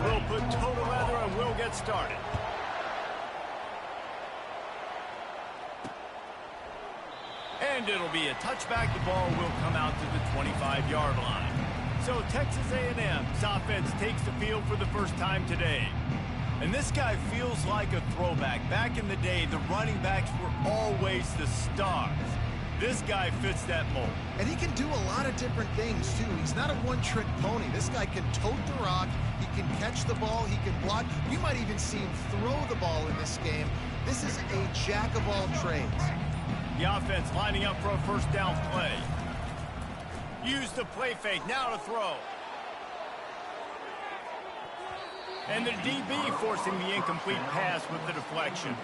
We'll put total leather and we'll get started. And it'll be a touchback. The ball will come out to the 25-yard line. So Texas A&M's offense takes the field for the first time today. And this guy feels like a throwback. Back in the day, the running backs were always the stars. This guy fits that mold. And he can do a lot of different things, too. He's not a one-trick pony. This guy can tote the rock. He can catch the ball. He can block. You might even see him throw the ball in this game. This is a jack of all trades. The offense lining up for a first down play. Use the play fake. Now to throw. And the DB forcing the incomplete pass with the deflection.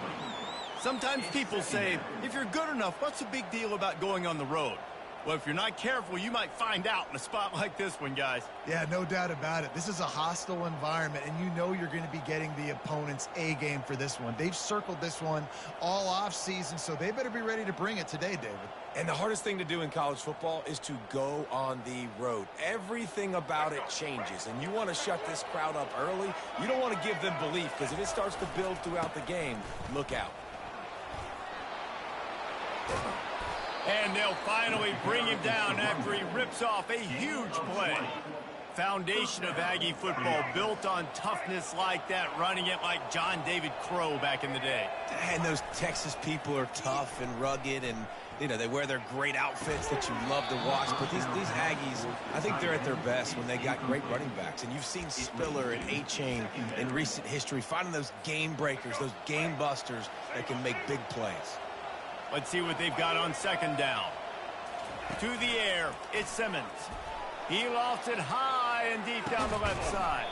Sometimes people say, if you're good enough, what's the big deal about going on the road? Well, if you're not careful, you might find out in a spot like this one, guys. Yeah, no doubt about it. This is a hostile environment, and you know you're going to be getting the opponent's A game for this one. They've circled this one all offseason, so they better be ready to bring it today, David. And the hardest thing to do in college football is to go on the road. Everything about it changes, and you want to shut this crowd up early. You don't want to give them belief, because if it starts to build throughout the game, look out. And they'll finally bring him down after he rips off a huge play. Foundation of Aggie football built on toughness like that, running it like John David Crow back in the day. And those Texas people are tough and rugged, and you know, they wear their great outfits that you love to watch. But these Aggies, I think they're at their best when they got great running backs. And you've seen Spiller and A-Chain in recent history finding those game breakers, those game busters that can make big plays. Let's see what they've got on second down. To the air, it's Simmons. He lofts it high and deep down the left side.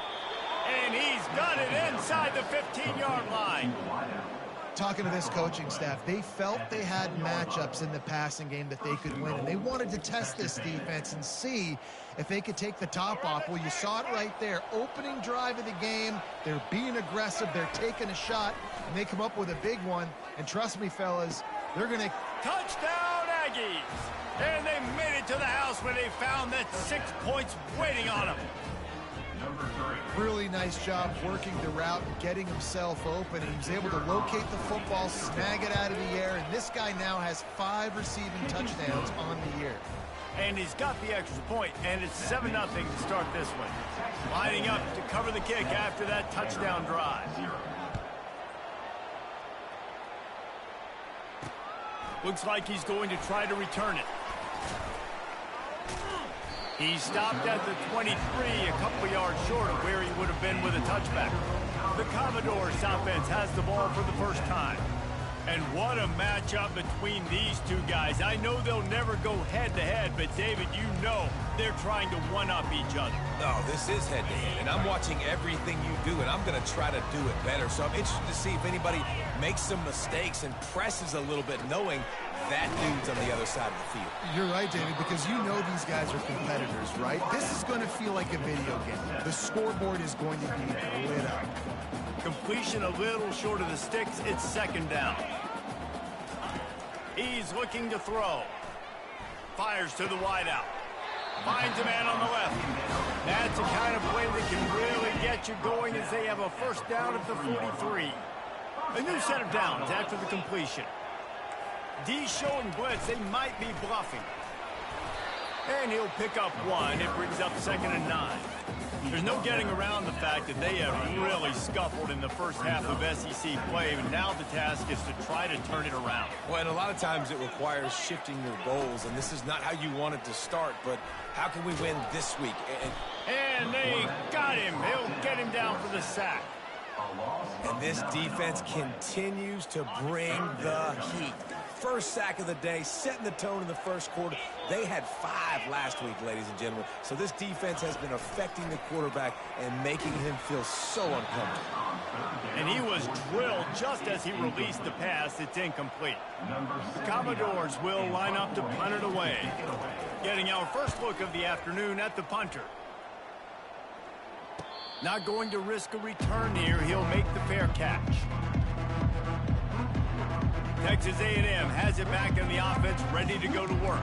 And he's got it inside the 15-yard line. Talking to this coaching staff, they felt they had matchups in the passing game that they could win, and they wanted to test this defense and see if they could take the top off. Well, you saw it right there. Opening drive of the game, they're being aggressive, they're taking a shot, and they come up with a big one. And trust me, fellas, they're going to... Touchdown, Aggies! And they made it to the house where they found that 6 points waiting on them. Really nice job working the route and getting himself open. He was able to locate the football, snag it out of the air, and this guy now has 5 receiving touchdowns on the year. And he's got the extra point, and it's 7-0 to start this one. Lining up to cover the kick after that touchdown drive. Looks like he's going to try to return it. He stopped at the 23, a couple of yards short of where he would have been with a touchback. The Commodores offense has the ball for the first time. And what a matchup between these two guys. I know they'll never go head-to-head, but, David, you know they're trying to one-up each other. No, this is head-to-head, and I'm watching everything you do, and I'm going to try to do it better. So I'm interested to see if anybody makes some mistakes and presses a little bit, knowing that dude's on the other side of the field. You're right, David, because you know these guys are competitors, right? This is going to feel like a video game. The scoreboard is going to be lit up. Completion a little short of the sticks. It's second down. He's looking to throw. Fires to the wideout. Finds a man on the left. That's the kind of play that can really get you going as they have a first down at the 43. A new set of downs after the completion. D showing blitz. They might be bluffing. And he'll pick up one. It brings up 2nd and 9. There's no getting around the fact that they have really scuffled in the first half of SEC play, and now the task is to try to turn it around. Well, and a lot of times it requires shifting your goals, and this is not how you want it to start, but how can we win this week? And they got him. He'll get him down for the sack. And this defense continues to bring the heat. First sack of the day, setting the tone in the first quarter. They had 5 last week, ladies and gentlemen. So this defense has been affecting the quarterback and making him feel so uncomfortable. And he was drilled just as he released the pass. It's incomplete. The Commodores will line up to punt it away. Getting our first look of the afternoon at the punter. Not going to risk a return here. He'll make the fair catch. Texas A&M has it back in the offense, ready to go to work.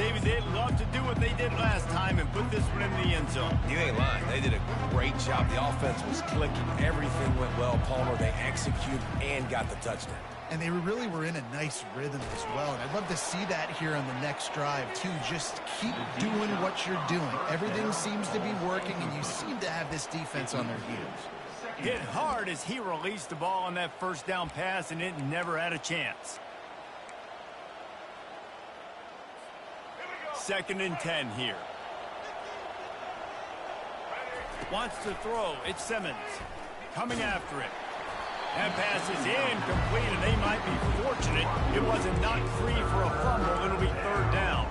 David, they'd love to do what they did last time and put this one in the end zone. You ain't lying. They did a great job. The offense was clicking. Everything went well, Palmer. They executed and got the touchdown. And they really were in a nice rhythm as well. And I'd love to see that here on the next drive, too. Just keep doing what you're doing. Everything seems to be working, and you seem to have this defense on their heels. Hit hard as he released the ball on that first down pass, and it never had a chance. 2nd and 10 here. Wants to throw. It's Simmons. Coming after it. That pass is incomplete, and they might be fortunate it wasn't knocked free for a fumble. It'll be 3rd down.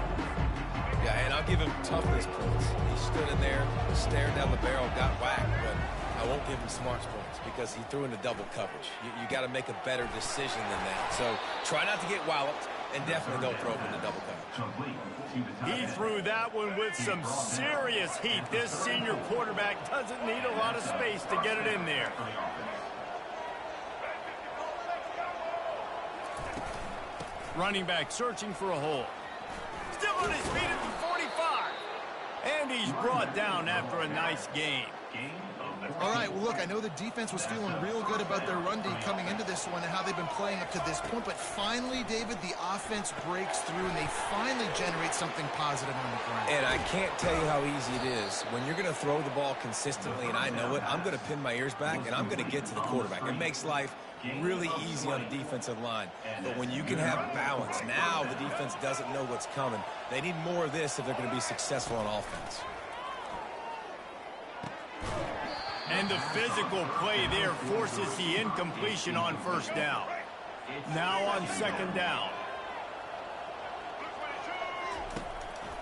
Yeah, and I'll give him toughness points. He stood in there, stared down the barrel, got whacked, but I won't give him smarts points because he threw into double coverage. You got to make a better decision than that. So try not to get walloped, and definitely don't throw him into double coverage. He threw that one with some serious heat. This senior quarterback doesn't need a lot of space to get it in there. Running back searching for a hole. Still on his feet at the 45. And he's brought down after a nice gain. All right, well, look, I know the defense was feeling real good about their run D coming into this one and how they've been playing up to this point, but finally, David, the offense breaks through and they finally generate something positive on the ground. And I can't tell you how easy it is. When you're going to throw the ball consistently, and I know it, I'm going to pin my ears back, and I'm going to get to the quarterback. It makes life really easy on the defensive line. But when you can have balance, now the defense doesn't know what's coming. They need more of this if they're going to be successful on offense. And the physical play there forces the incompletion on 1st down. Now on 2nd down.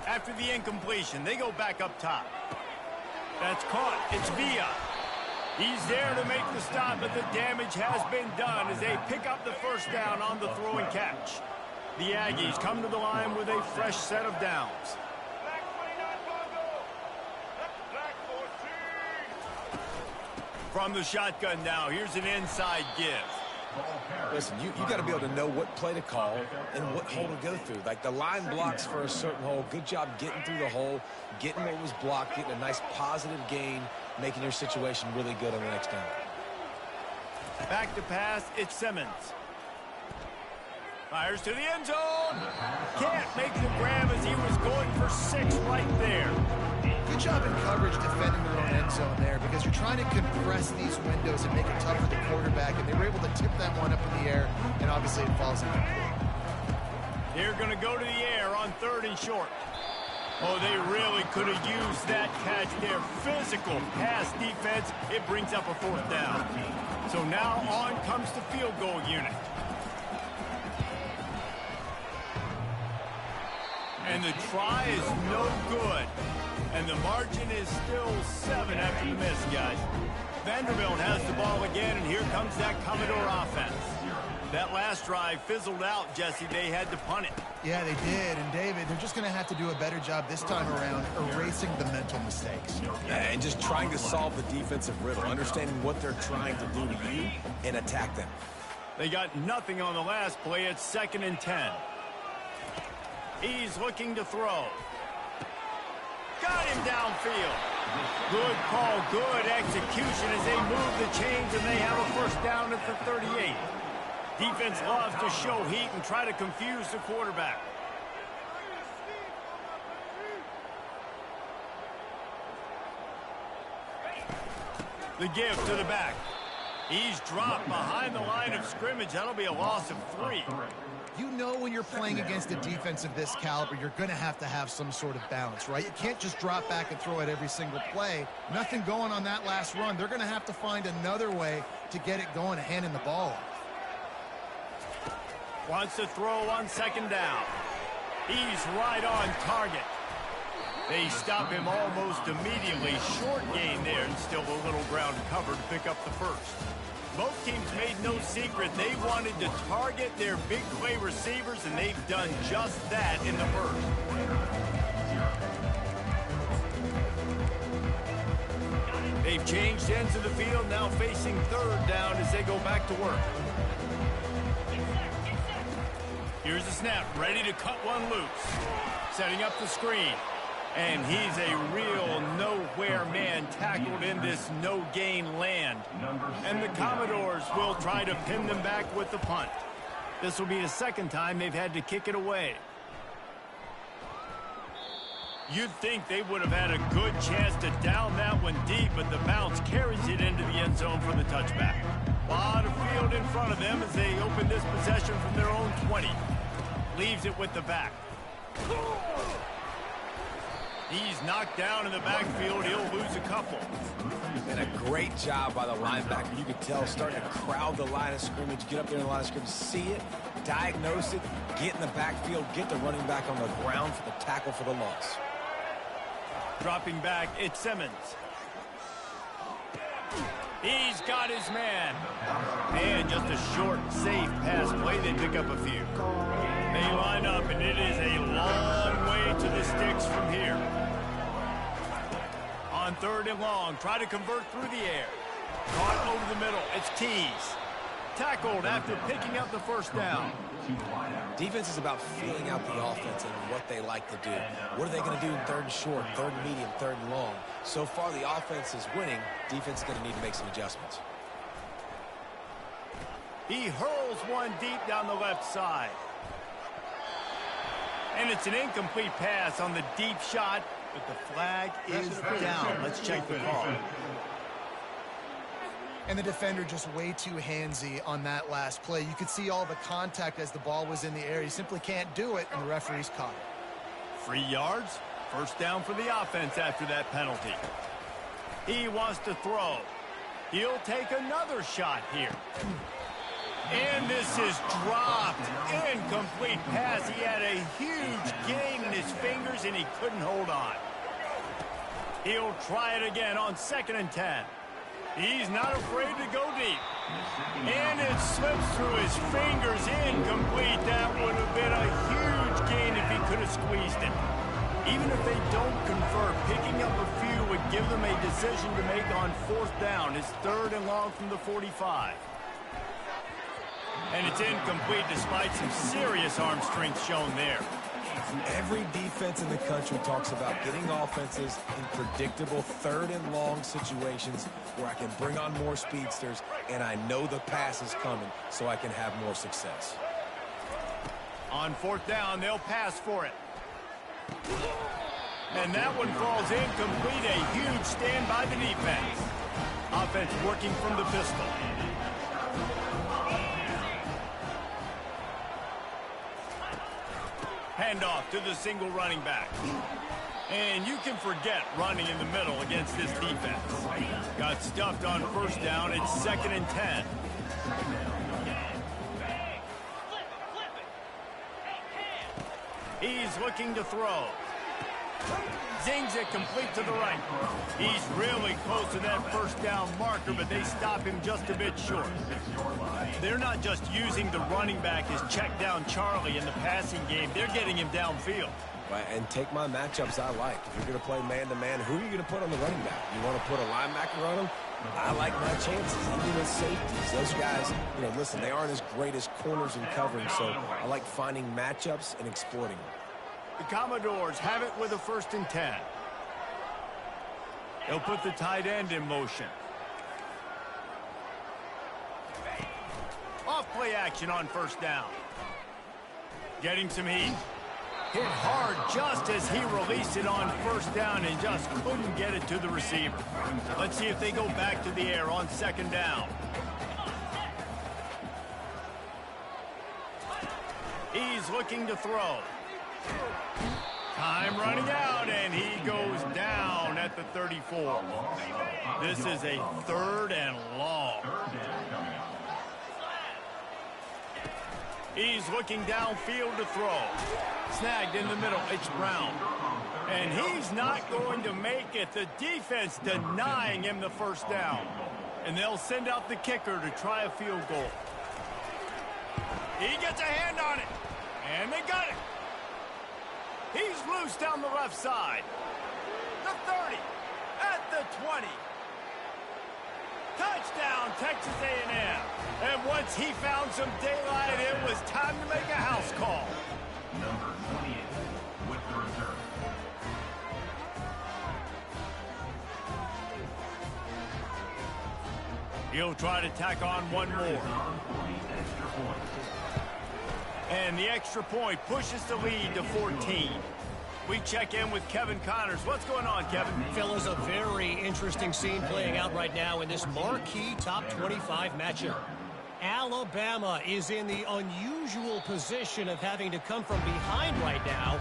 After the incompletion, they go back up top. That's caught. It's Villa. He's there to make the stop, but the damage has been done as they pick up the 1st down on the throw and catch. The Aggies come to the line with a fresh set of downs. From the shotgun now, here's an inside give. Listen, you got to be able to know what play to call and what hole to go through. Like the line blocks for a certain hole. Good job getting through the hole, getting what was blocked, getting a nice positive gain, making your situation really good on the next down. Back to pass, it's Simmons. Fires to the end zone. Can't make the grab as he was going for 6 right there. Good job in coverage defending their own end zone there because you're trying to compress these windows and make it tough for the quarterback, and they were able to tip that one up in the air, and obviously it falls incomplete. They're going to go to the air on 3rd and short. Oh, they really could have used that catch there. Physical pass defense. It brings up a 4th down. So now on comes the field goal unit. And the try is no good. And the margin is still 7 after the miss, guys. Vanderbilt has the ball again, and here comes that Commodore offense. That last drive fizzled out, Jesse. They had to punt it. Yeah, they did. And, David, they're just going to have to do a better job this time around erasing the mental mistakes. And just trying to solve the defensive riddle, understanding what they're trying to do to you and attack them. They got nothing on the last play. It's 2nd and 10. He's looking to throw. Got him downfield. Good call, good execution as they move the chains, and they have a 1st down at the 38. Defense loves to show heat and try to confuse the quarterback. The give to the back. He's dropped behind the line of scrimmage. That'll be a loss of 3. You know when you're playing against a defense of this caliber, you're going to have some sort of balance, right? You can't just drop back and throw it every single play. Nothing going on that last run. They're going to have to find another way to get it going, handing the ball off. Wants to throw on 2nd down. He's right on target. They stop him almost immediately. Short gain there, and still a little ground cover to pick up the 1st. Both teams made no secret they wanted to target their big play receivers, and they've done just that in the 1st. They've changed ends of the field, now facing 3rd down as they go back to work. Here's the snap, ready to cut one loose. Setting up the screen. And he's a real nowhere man tackled in this no-gain land. And the Commodores will try to pin them back with the punt. This will be the second time they've had to kick it away. You'd think they would have had a good chance to down that one deep, but the bounce carries it into the end zone for the touchback. A lot of field in front of them as they open this possession from their own 20. Leaves it with the back. He's knocked down in the backfield. He'll lose a couple. And a great job by the linebacker. You could tell starting to crowd the line of scrimmage, get up there in the line of scrimmage, see it, diagnose it, get in the backfield, get the running back on the ground for the tackle for the loss. Dropping back, it's Simmons. He's got his man. And just a short, safe pass play. They pick up a few. They line up, and it is a long way to the sticks from here. On 3rd and long, try to convert through the air. Caught over the middle. It's Tees. Tackled after picking up the first down. Defense is about feeling out the offense and what they like to do. What are they going to do in 3rd and short, 3rd and medium, 3rd and long? So far, the offense is winning. Defense is going to need to make some adjustments. He hurls one deep down the left side. And it's an incomplete pass on the deep shot, but the flag is down. Let's check the call. And the defender just way too handsy on that last play. You could see all the contact as the ball was in the air. He simply can't do it, and the referee's caught it. 3 yards. First down for the offense after that penalty. He wants to throw. He'll take another shot here. And this is dropped. Incomplete pass. He had a huge gain in his fingers, and he couldn't hold on. He'll try it again on 2nd and 10. He's not afraid to go deep. And it slips through his fingers. Incomplete. That would have been a huge gain if he could have squeezed it. Even if they don't convert, picking up a few would give them a decision to make on 4th down. It's 3rd and long from the 45. And it's incomplete despite some serious arm strength shown there. Every defense in the country talks about getting offenses in predictable 3rd and long situations where I can bring on more speedsters and I know the pass is coming so I can have more success. On 4th down, they'll pass for it. And that one falls incomplete. A huge stand by the defense. Offense working from the pistol. Handoff to the single running back. And you can forget running in the middle against this defense. Got stuffed on 1st down. It's 2nd and 10. He's looking to throw. Zings it complete to the right. He's really close to that 1st down marker, but they stop him just a bit short. They're not just using the running back as check down Charlie in the passing game. They're getting him downfield. Right, and take my matchups I like. If you're going to play man-to-man, who are you going to put on the running back? You want to put a linebacker on him? I like my chances, even with safeties. Those guys, listen, they aren't as great as corners and covering, so I like finding matchups and exploiting them. The Commodores have it with a 1st and 10. They'll put the tight end in motion. Off play action on 1st down. Getting some heat. Hit hard just as he released it on 1st down and just couldn't get it to the receiver. Let's see if they go back to the air on 2nd down. He's looking to throw. Time running out, and he goes down at the 34. This is a 3rd and long. He's looking downfield to throw. Snagged in the middle. It's Brown. And he's not going to make it. The defense denying him the 1st down. And they'll send out the kicker to try a field goal. He gets a hand on it. And they got it. He's loose down the left side. The 30. At the 20. Touchdown, Texas A&M. And once he found some daylight, it was time to make a house call. Number 28 with the return. He'll try to tack on one more. And the extra point pushes the lead to 14. We check in with Kevin Connors. What's going on, Kevin? Fellas, a very interesting scene playing out right now in this marquee top 25 matchup. Alabama is in the unusual position of having to come from behind right now,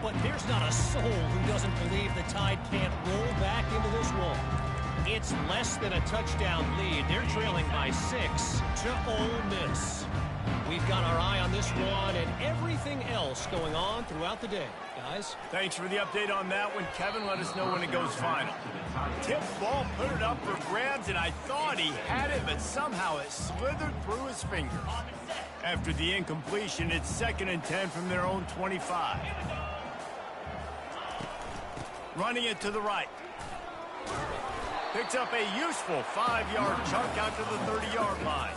but there's not a soul who doesn't believe the Tide can't roll back into this one. It's less than a touchdown lead. They're trailing by 6 to Ole Miss. We've got our eye on this one and everything else going on throughout the day. Guys? Thanks for the update on that one, Kevin. Let us know when it goes final. Tip ball, put it up for grabs, and I thought he had it, but somehow it slithered through his fingers. After the incompletion, it's 2nd and 10 from their own 25. Running it to the right. Picks up a useful 5-yard chunk out to the 30-yard line.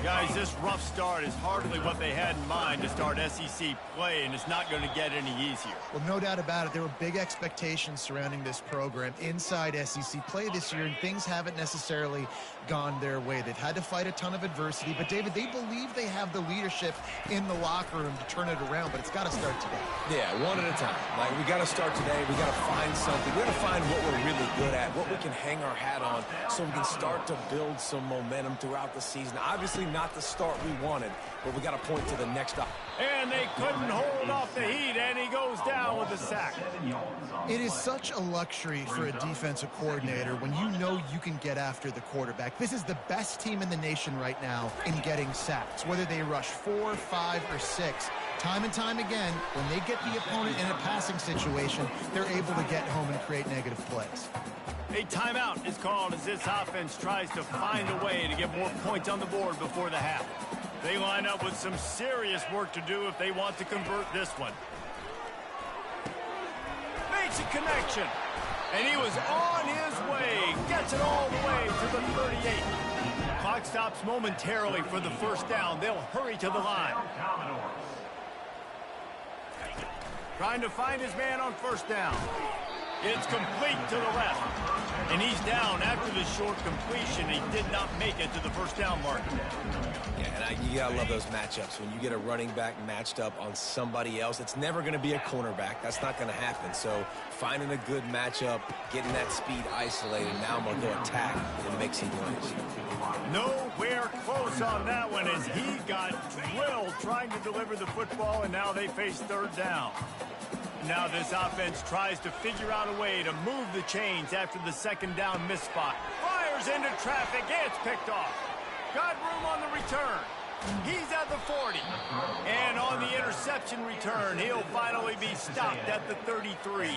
Guys, this rough start is hardly what they had in mind to start SEC play, and it's not going to get any easier. Well, no doubt about it. There were big expectations surrounding this program inside SEC play this year, and things haven't necessarily gone their way. They've had to fight a ton of adversity, but, David, they believe they have the leadership in the locker room to turn it around, but it's got to start today. Yeah, one at a time. Like, we got to start today. We got to find something. We got to find what we're really good at, what we can hang our hat on, so we can start to build some momentum throughout the season. Obviously not the start we wanted, but we got to point to the next up. And they couldn't hold off the heat, and he goes down with a sack. It is such a luxury for a defensive coordinator when you know you can get after the quarterback. This is the best team in the nation right now in getting sacks, whether they rush 4, 5, or 6. Time and time again, when they get the opponent in a passing situation, they're able to get home and create negative plays. A timeout is called as this offense tries to find a way to get more points on the board before the half. They line up with some serious work to do if they want to convert this one. Makes a connection. And he was on his way. Gets it all the way to the 38. Clock stops momentarily for the first down. They'll hurry to the line. Trying to find his man on first down. It's complete to the left. And he's down after the short completion. He did not make it to the first down mark. Yeah, and you gotta love those matchups. When you get a running back matched up on somebody else, it's never going to be a cornerback. That's not going to happen. So finding a good matchup, getting that speed isolated, now I'm going to go attack and make some noise. Nowhere close on that one as he got drilled trying to deliver the football, and now they face third down. Now this offense tries to figure out a way to move the chains after the second down misspot. Fires into traffic. It's picked off. Got room on the return. He's at the 40. And on the interception return, he'll finally be stopped at the 33.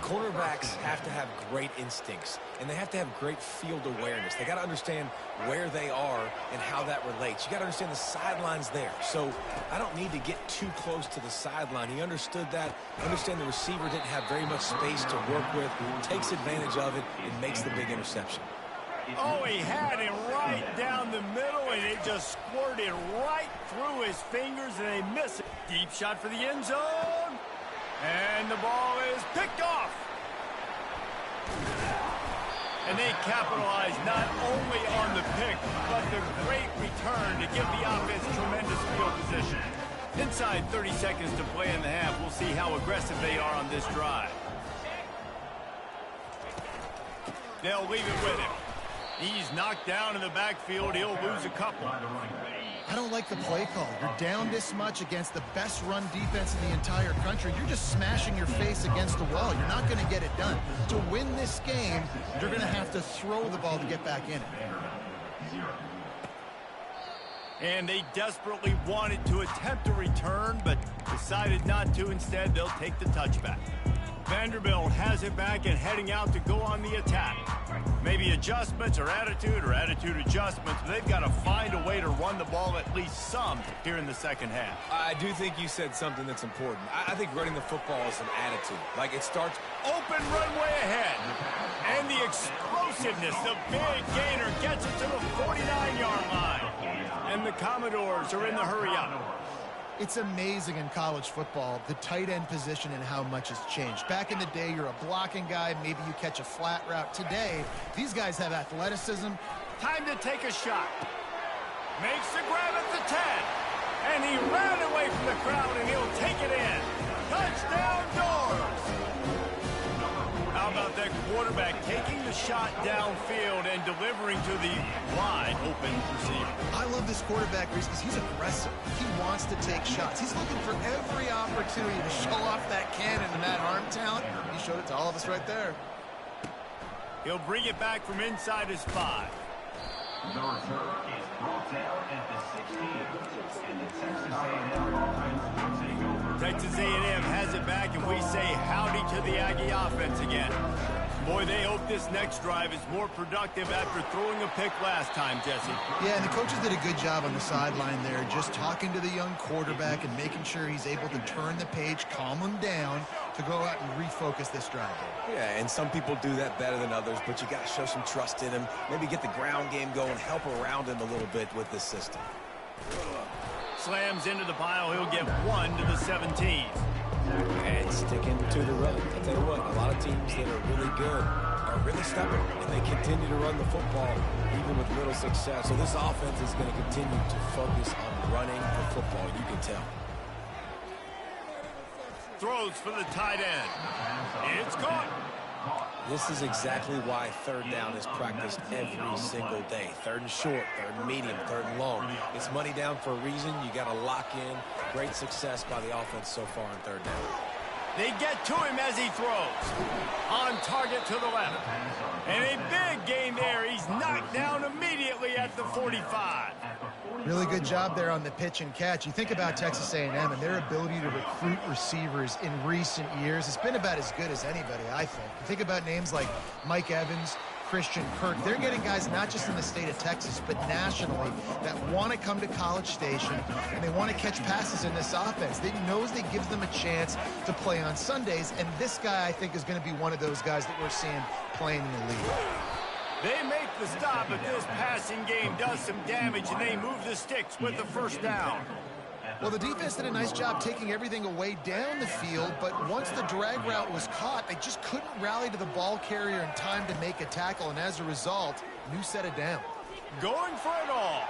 Quarterbacks have to have great instincts, and they have to have great field awareness. They got to understand where they are and how that relates. You got to understand the sideline's there. So I don't need to get too close to the sideline. He understood that. Understand the receiver didn't have very much space to work with. Takes advantage of it and makes the big interception. Oh, he had him right down the middle, and it just squirted right through his fingers, and they miss it. Deep shot for the end zone. And the ball is picked off. And they capitalize not only on the pick, but the great return to give the offense tremendous field position. Inside 30 seconds to play in the half. We'll see how aggressive they are on this drive. They'll leave it with him. He's knocked down in the backfield. He'll lose a couple. I don't like the play call. You're down this much against the best run defense in the entire country. You're just smashing your face against the wall. You're not going to get it done. To win this game, you're going to have to throw the ball to get back in it. And they desperately wanted to attempt a return, but decided not to. Instead, they'll take the touchback. Vanderbilt has it back and heading out to go on the attack. Maybe adjustments or attitude adjustments, but they've got to find a way to run the ball at least some here in the second half. I do think you said something that's important. I think running the football is an attitude. Like, it starts open runway ahead. And the explosive explosiveness. The big gainer gets it to the 49-yard line. And the Commodores are in the hurry-up. It's amazing in college football, the tight end position and how much has changed. Back in the day, you're a blocking guy. Maybe you catch a flat route. Today, these guys have athleticism. Time to take a shot. Makes the grab at the 10. And he ran away from the crowd, and he'll take it in. Touchdown, Doors! How about that quarterback taking the shot downfield and delivering to the wide open receiver? I love this quarterback, Reese, because he's aggressive. He wants to take shots. He's looking for every opportunity to show off that cannon and that arm talent. He showed it to all of us right there. He'll bring it back from inside his 5. The return is brought down at the 16. And the Texas A&M offense will take over. Texas A&M has it back, and we say howdy to the Aggie offense again. Boy, they hope this next drive is more productive after throwing a pick last time, Jesse. Yeah, and the coaches did a good job on the sideline there, just talking to the young quarterback and making sure he's able to turn the page, calm him down to go out and refocus this drive. Yeah, and some people do that better than others, but you got to show some trust in him. Maybe get the ground game going, help around him a little bit with this system. Slams into the pile. He'll get 1 to the 17. And sticking to the run. I'll tell you what, a lot of teams that are really good are really stubborn, and they continue to run the football even with little success. So this offense is going to continue to focus on running the football. You can tell. Throws for the tight end. It's caught. This is exactly why third down is practiced every single day. Third and short, third and medium, third and long. It's money down for a reason. You got to lock in. Great success by the offense so far on third down. They get to him as he throws. On target to the left. And a big gain there. He's knocked down immediately at the 45. Really good job there on the pitch and catch. You think about Texas A&M and their ability to recruit receivers in recent years. It's been about as good as anybody, I think. You think about names like Mike Evans, Christian Kirk. They're getting guys not just in the state of Texas, but nationally that want to come to College Station and they want to catch passes in this offense. They knows they gives them a chance to play on Sundays, and this guy, I think, is going to be one of those guys that we're seeing playing in the league. They make the stop, but this passing game does some damage, and they move the sticks with the first down. Well, the defense did a nice job taking everything away down the field, but once the drag route was caught, they just couldn't rally to the ball carrier in time to make a tackle, and as a result, new set of down. Going for it all.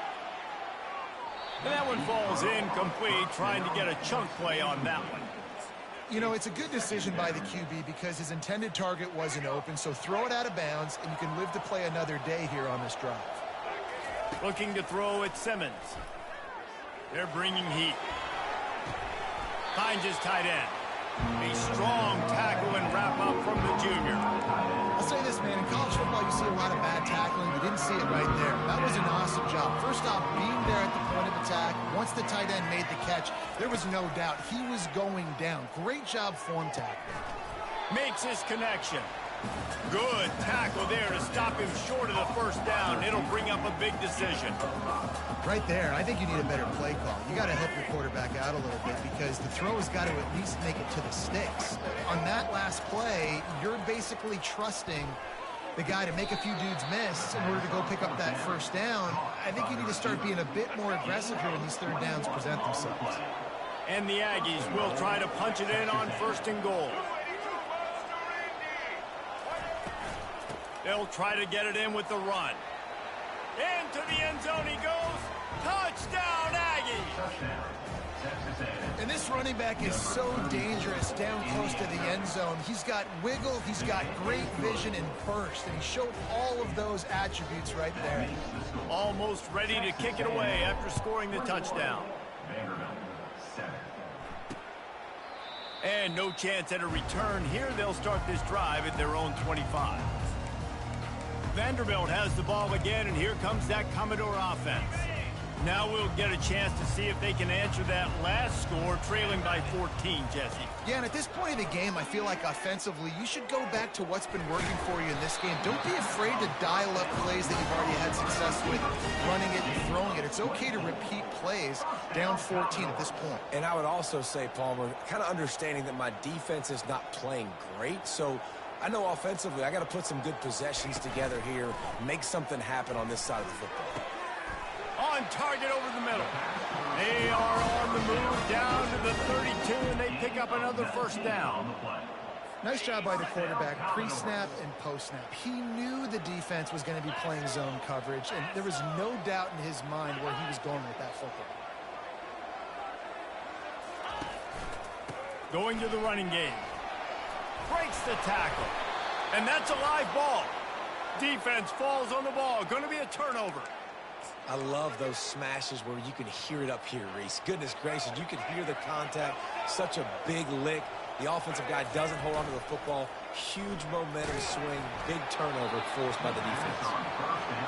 And that one falls incomplete, trying to get a chunk play on that one. You know, it's a good decision by the QB because his intended target wasn't open, so throw it out of bounds, and you can live to play another day here on this drive. Looking to throw at Simmons. They're bringing heat. Finds his tight end. A strong tackle and wrap up from the junior. I'll say this, man. In college football, you see a lot of bad tackling. You didn't see it right there. That was an awesome job. First off, being there at the point of attack. Once the tight end made the catch, there was no doubt he was going down. Great job form tackling. Makes his connection. Good tackle there to stop him short of the first down. It'll bring up a big decision. Right there, I think you need a better play call. You got to help your quarterback out a little bit because the throw has got to at least make it to the sticks. On that last play, you're basically trusting the guy to make a few dudes miss in order to go pick up that first down. I think you need to start being a bit more aggressive here when these third downs present themselves. And the Aggies will try to punch it in on 1st and goal. They'll try to get it in with the run. Into the end zone he goes. Touchdown, Aggies! And this running back is so dangerous down close to the end zone. He's got wiggle, he's got great vision and burst, and he showed all of those attributes right there. Almost ready to kick it away after scoring the touchdown. And no chance at a return here. They'll start this drive at their own 25. Vanderbilt has the ball again, and here comes that Commodore offense. Now we'll get a chance to see if they can answer that last score, trailing by 14, Jesse. Yeah, and at this point of the game, I feel like offensively, you should go back to what's been working for you in this game. Don't be afraid to dial up plays that you've already had success with, running it and throwing it. It's okay to repeat plays down 14 at this point. And I would also say, Palmer, kind of understanding that my defense is not playing great, so I know offensively I got to put some good possessions together here, make something happen on this side of the football. On target over the middle. They are on the move down to the 32, and they pick up another first down. Nice job by the quarterback, pre-snap and post-snap. He knew the defense was going to be playing zone coverage, and there was no doubt in his mind where he was going with that football. Going to the running game. Breaks the tackle. And that's a live ball. Defense falls on the ball. Going to be a turnover. I love those smashes where you can hear it up here, Reese. Goodness gracious, you can hear the contact. Such a big lick. The offensive guy doesn't hold on to the football. Huge momentum swing. Big turnover forced by the defense.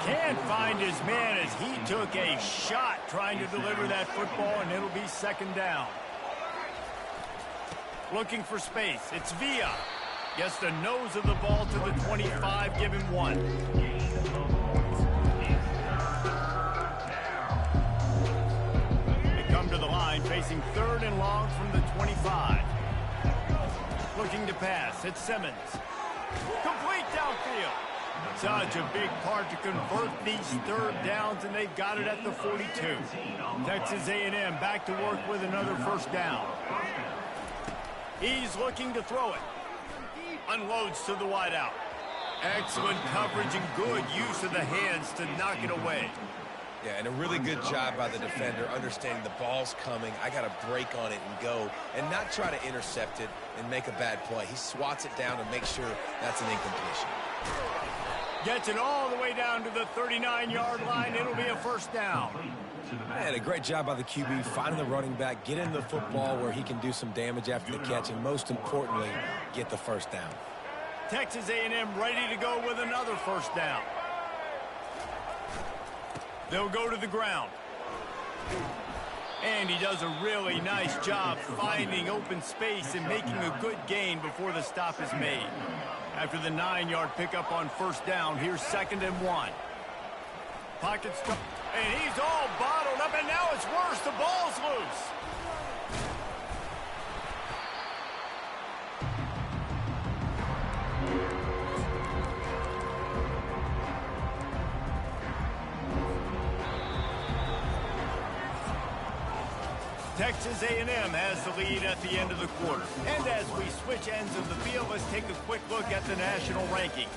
Can't find his man as he took a shot trying to deliver that football, and it'll be second down. Looking for space. It's Villa. Gets the nose of the ball to the 25, give him one. They come to the line, facing third and long from the 25. Looking to pass. It's Simmons. Complete downfield. Such a big part to convert these third downs, and they've got it at the 42. Texas A&M back to work with another first down. He's looking to throw it. Unloads to the wideout. Excellent coverage and good use of the hands to knock it away. Yeah, and a really good job by the defender, understanding the ball's coming. I got to break on it and go, and not try to intercept it and make a bad play. He swats it down and makes sure that's an incompletion. Gets it all the way down to the 39-yard line. It'll be a first down. Man, a great job by the QB, finding the running back, getting the football where he can do some damage after the catch, and most importantly, get the first down. Texas A&M ready to go with another first down. They'll go to the ground. And he does a really nice job finding open space and making a good gain before the stop is made. After the 9-yard pickup on first down, here's second and 1. Pocket stuff, and he's all bottled up, and now it's worse. The ball's loose. Texas A&M has the lead at the end of the quarter. And as we switch ends of the field, let's take a quick look at the national rankings.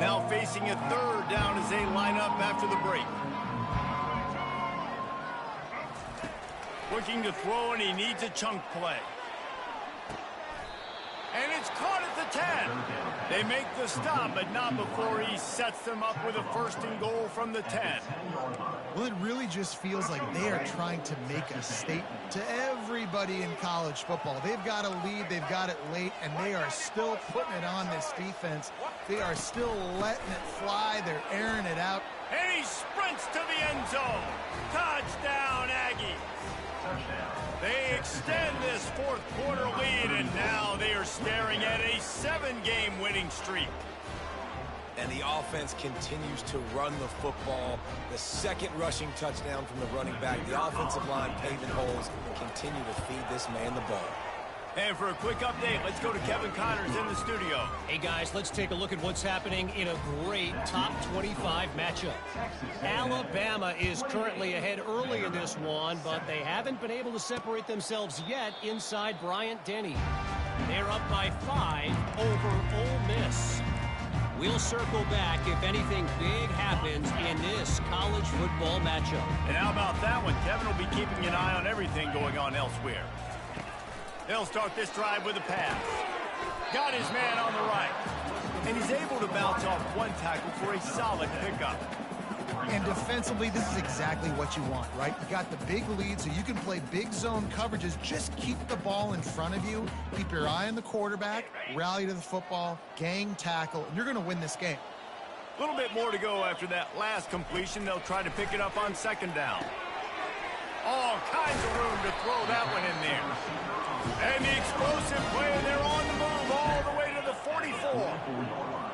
Now facing a third down as they line up after the break. Looking to throw, and he needs a chunk play. And it's caught at the 10. They make the stop, but not before he sets them up with a first and goal from the 10. Well, it really just feels like they are trying to make a statement to everybody in college football. They've got a lead, they've got it late, and they are still putting it on this defense. They are still letting it fly. They're airing it out. And he sprints to the end zone. Touchdown, Aggie. They extend this fourth quarter lead, and now they are staring at a 7-game winning streak. And the offense continues to run the football. The second rushing touchdown from the running back. The offensive line paving holes. Continue to feed this man the ball. And for a quick update, let's go to Kevin Connors in the studio. Hey, guys, let's take a look at what's happening in a great top 25 matchup. Alabama is currently ahead early in this one, but they haven't been able to separate themselves yet inside Bryant-Denny. They're up by 5 over Ole Miss. We'll circle back if anything big happens in this college football matchup. And how about that one? Kevin will be keeping an eye on everything going on elsewhere. They'll start this drive with a pass. Got his man on the right. And he's able to bounce off one tackle for a solid pickup. And defensively, this is exactly what you want, right? You got the big lead, so you can play big zone coverages. Just keep the ball in front of you. Keep your eye on the quarterback. Rally to the football. Gang tackle. And you're going to win this game. A little bit more to go after that last completion. They'll try to pick it up on second down. All kinds of room to throw that one in there. And the explosive play, and they're on the move all the way to the 44.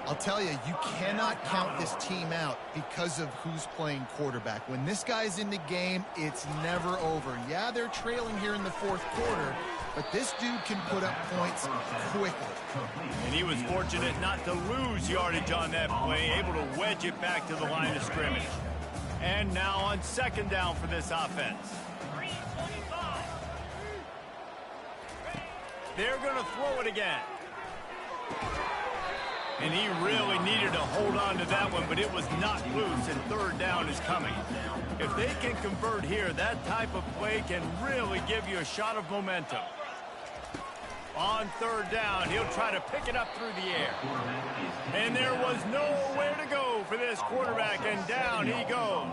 I'll tell you, you cannot count this team out because of who's playing quarterback. When this guy's in the game, it's never over. Yeah, they're trailing here in the fourth quarter, but this dude can put up points quickly. And he was fortunate not to lose yardage on that play, able to wedge it back to the line of scrimmage. And now on second down for this offense. They're going to throw it again. And he really needed to hold on to that one, but it was not loose, and third down is coming. If they can convert here, that type of play can really give you a shot of momentum. On third down, he'll try to pick it up through the air. And there was nowhere to go for this quarterback, and down he goes.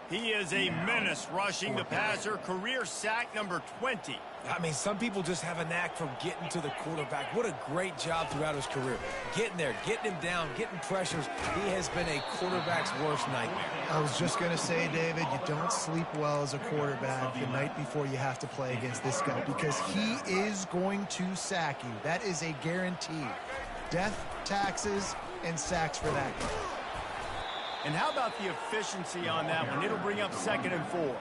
He is a menace rushing the passer, career sack number 20. I mean, some people just have a knack for getting to the quarterback. What a great job throughout his career. Getting there, getting him down, getting pressures. He has been a quarterback's worst nightmare. I was just going to say, David, you don't sleep well as a quarterback the night before you have to play against this guy because he is going to sack you. That is a guarantee. Death, taxes, and sacks for that guy. And how about the efficiency on that one? It'll bring up 2nd and 4.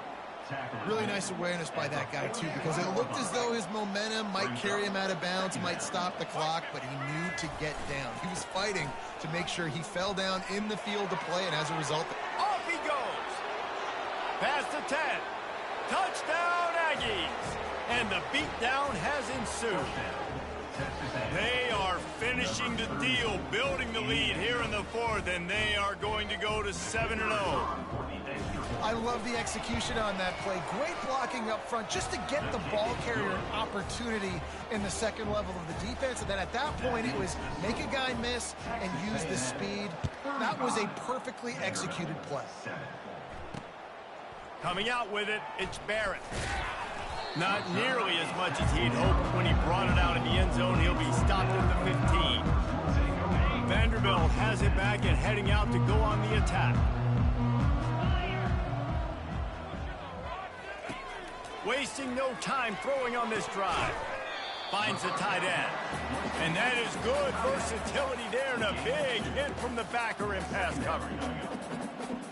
Really nice awareness by that guy, too, because it looked as though his momentum might carry him out of bounds, might stop the clock, but he knew to get down. He was fighting to make sure he fell down in the field to play, and as a result... Off he goes! Past the 10. Touchdown, Aggies! And the beatdown has ensued. They are finishing the deal, building the lead here in the fourth, and they are going to go to 7-0. I love the execution on that play. Great blocking up front just to get the ball carrier an opportunity in the second level of the defense. And then at that point, it was make a guy miss and use the speed. That was a perfectly executed play. Coming out with it, it's Barrett. Not nearly as much as he'd hoped when he brought it out in the end zone. He'll be stopped at the 15. Vanderbilt has it back and heading out to go on the attack. Wasting no time throwing on this drive. Finds the tight end. And that is good versatility there and a big hit from the backer in pass coverage.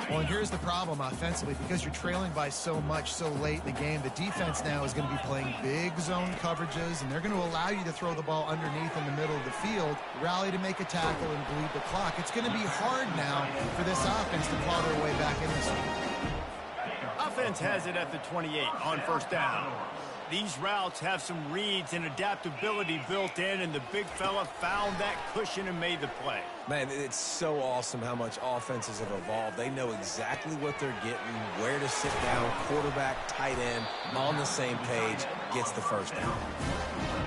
Well, and here's the problem offensively. Because you're trailing by so much so late in the game, the defense now is going to be playing big zone coverages, and they're going to allow you to throw the ball underneath in the middle of the field, rally to make a tackle, and bleed the clock. It's going to be hard now for this offense to claw their way back in this one. Offense has it at the 28 on first down. These routes have some reads and adaptability built in, and the big fella found that cushion and made the play. Man, it's so awesome how much offenses have evolved. They know exactly what they're getting, where to sit down, quarterback, tight end, on the same page, gets the first down.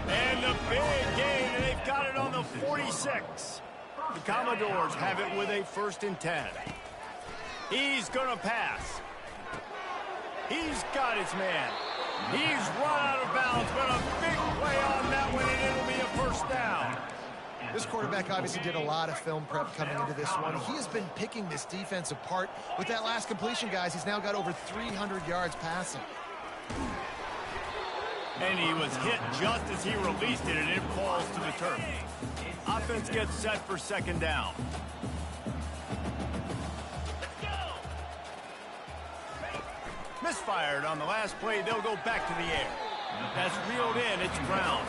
And the big gain, and they've got it on the 46. The Commodores have it with a 1st and 10. He's going to pass. He's got his man. He's run out of bounds, but a big play on that one, and it'll be a 1st down. This quarterback obviously did a lot of film prep coming into this one. He has been picking this defense apart. With that last completion, guys, he's now got over 300 yards passing. And he was hit just as he released it, and it falls to the turf. Offense gets set for 2nd down. Misfired on the last play. They'll go back to the air. That's reeled in. It's Brown.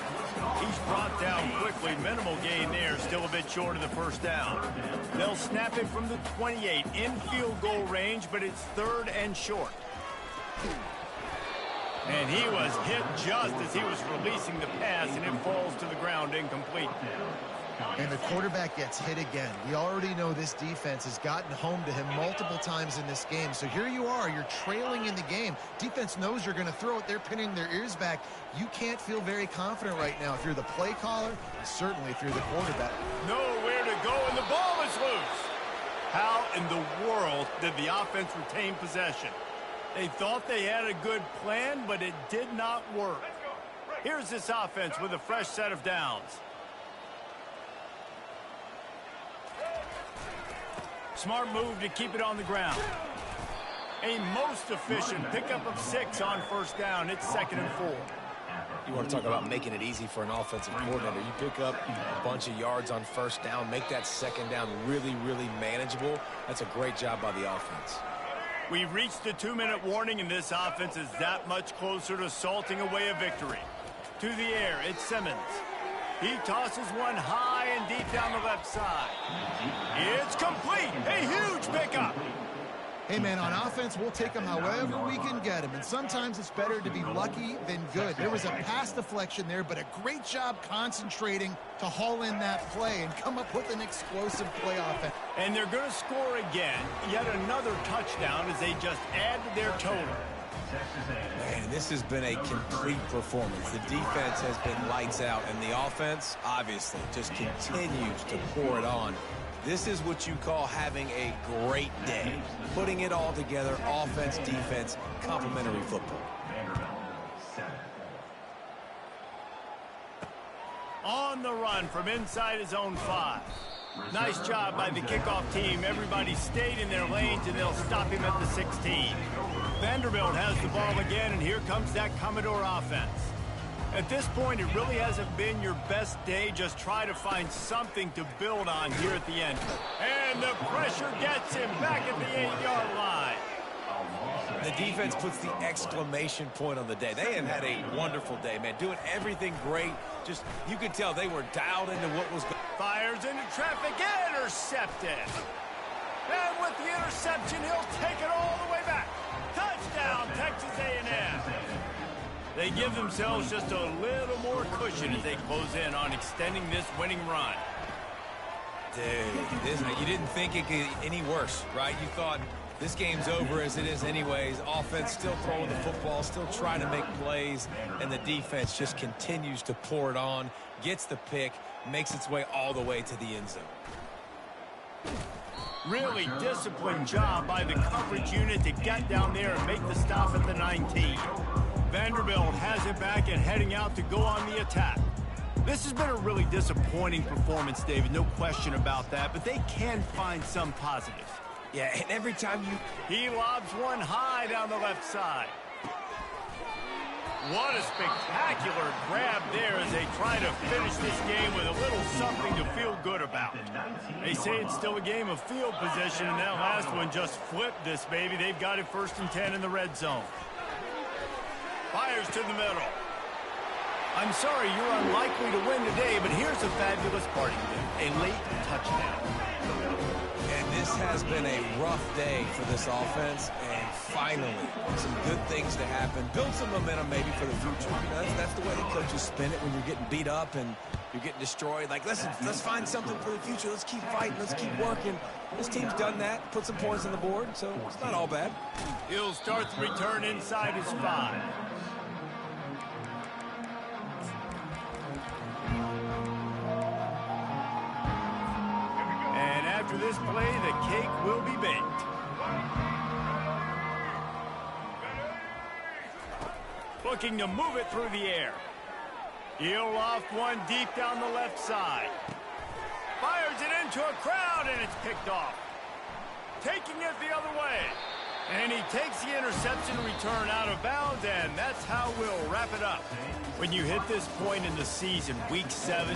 He's brought down quickly. Minimal gain there. Still a bit short of the 1st down. They'll snap it from the 28 in field goal range, but it's 3rd and short. And he was hit just as he was releasing the pass, and it falls to the ground incomplete. And the quarterback gets hit again. We already know this defense has gotten home to him multiple times in this game. So here you are, you're trailing in the game. Defense knows you're going to throw it. They're pinning their ears back. You can't feel very confident right now if you're the play caller, and certainly if you're the quarterback. Nowhere to go, and the ball is loose. How in the world did the offense retain possession? They thought they had a good plan, but it did not work. Here's this offense with a fresh set of downs. Smart move to keep it on the ground. A most efficient pickup of 6 on 1st down. It's 2nd and 4. You want to talk about making it easy for an offensive coordinator. You pick up a bunch of yards on first down, make that second down really, really manageable. That's a great job by the offense. We've reached the 2-minute warning, and this offense is that much closer to salting away a victory. To the air, it's Simmons. He tosses one high and deep down the left side. It's complete. A huge pickup. Hey, man, on offense, we'll take them however we can get them. And sometimes it's better to be lucky than good. There was a pass deflection there, but a great job concentrating to haul in that play and come up with an explosive play offense. And they're going to score again. Yet another touchdown as they just add to their total. Man, this has been a complete performance. The defense has been lights out, and the offense, obviously, just continues to pour it on. This is what you call having a great day. Putting it all together, offense, defense, complementary football. On the run from inside his own 5. Nice job by the kickoff team. Everybody stayed in their lanes, and they'll stop him at the 16. Vanderbilt has the ball again, and here comes that Commodore offense. At this point, it really hasn't been your best day. Just try to find something to build on here at the end. And the pressure gets him back at the 8-yard line. The defense puts the exclamation point on the day. They have had a wonderful day, man. Doing everything great. Just, you could tell they were dialed into what was going on. Fires into traffic, intercepted. And with the interception, he'll take it all the way back. Touchdown, Texas A&M. They give themselves just a little more cushion as they close in on extending this winning run. Dude, you didn't think it could get any worse, right? You thought this game's over as it is anyways. Offense still throwing the football, still trying to make plays, and the defense just continues to pour it on, gets the pick, makes its way all the way to the end zone. Really disciplined job by the coverage unit to get down there and make the stop at the 19. Vanderbilt has it back and heading out to go on the attack. This has been a really disappointing performance, David, no question about that, but they can find some positives. Yeah, and every time He lobs one high down the left side. What a spectacular grab there as they try to finish this game with a little something to feel good about. They say it's still a game of field position, and that last one just flipped this baby. They've got it 1st and 10 in the red zone. Fires to the middle. I'm sorry you're unlikely to win today, but here's a fabulous parting gift. A late touchdown. And this has been a rough day for this offense, and finally, some good things to happen. Build some momentum maybe for the future. You know, that's the way the coaches spin it when you're getting beat up and you're getting destroyed. Like, listen, let's find something for the future. Let's keep fighting. Let's keep working. This team's done that, put some points on the board, so it's not all bad. He'll start the return inside his 5. After this play, the cake will be baked. Looking to move it through the air. He'll loft one deep down the left side. Fires it into a crowd, and it's picked off. Taking it the other way. And he takes the interception return out of bounds, and that's how we'll wrap it up. When you hit this point in the season, week 7,